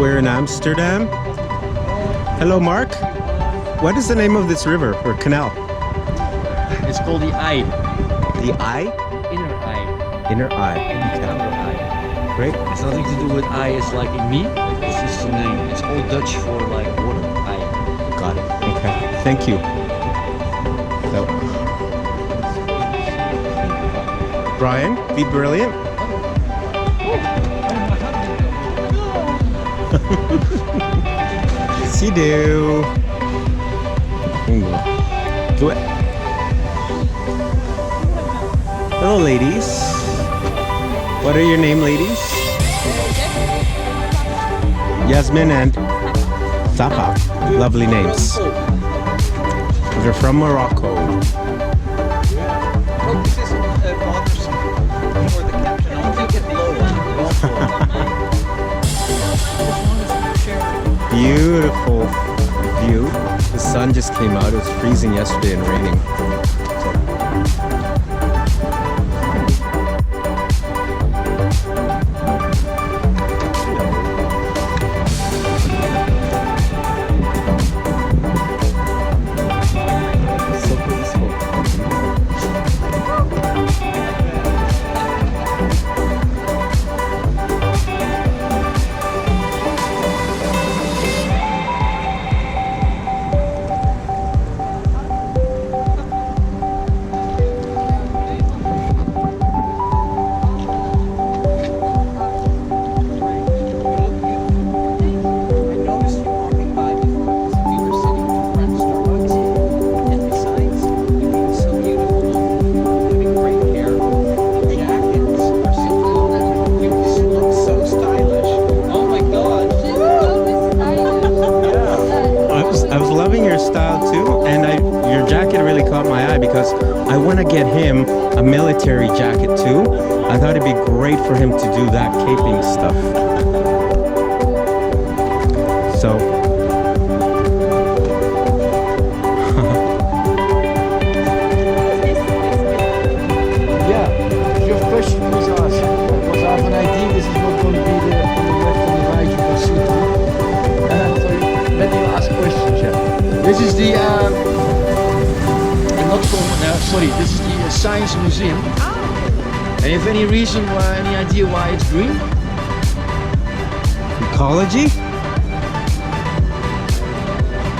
we're in Amsterdam. Hello, Mark. What is the name of this river or canal? It's called the Eye. The Eye? Inner Eye. Inner Eye. Inner Eye. Great. It's nothing to do with eye as like in me. It's just a name. It's Old Dutch for like water. Eye. Got it. Okay. Thank you. So, Brian, be brilliant. Yes, you do. Do it. Hello, ladies. What are your name, ladies? Yasmin and Safa. Lovely names. They're from Morocco. Beautiful view. The sun just came out. It was freezing yesterday and raining. I want to get him a military jacket too. I thought it'd be great for him to do that caping stuff. So yeah, your question was asked. Because I have an idea this is not going to be there on the left and the right, you can see it. So let me ask questions, yeah. This is the this is the Science Museum. And you have any reason why, any idea why it's green? Ecology?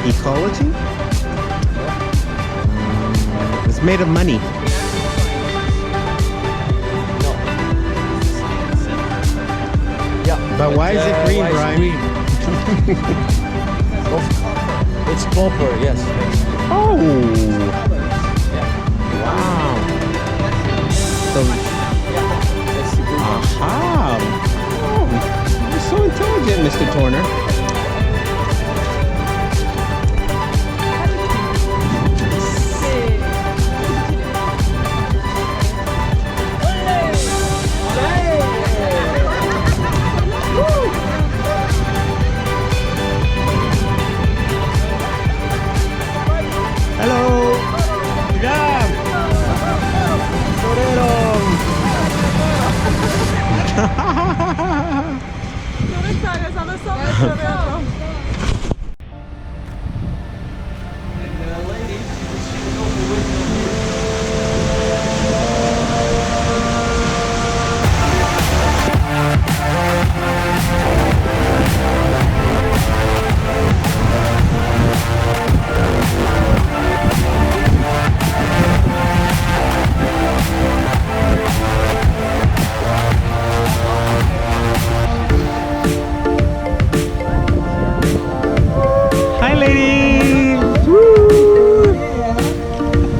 Ecology? It's made of money. No. Yeah. But why is it green, Brian? It's copper, yes. Oh! Wow. So, aha. Oh, you're so intelligent, Mr. Torner. Hello. Yeah.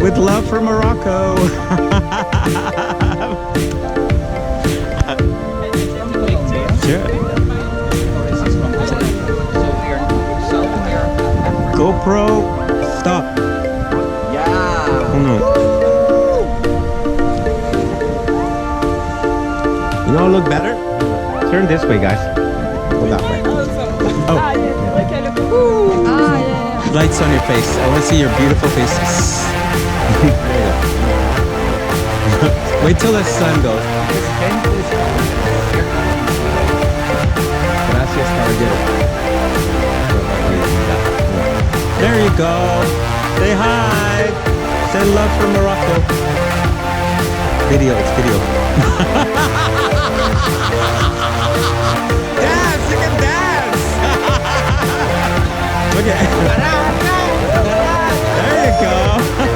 With love for Morocco. Sure. GoPro, stop. Yeah. Hold on. You know, look better? Turn this way, guys. Go that way. Oh. Lights on your face. I want to see your beautiful faces. Wait till the sun goes. Gracias, caballero. There you go. Say hi. Send love from Morocco. Video, it's video. Dance, you can dance. Look at There you go.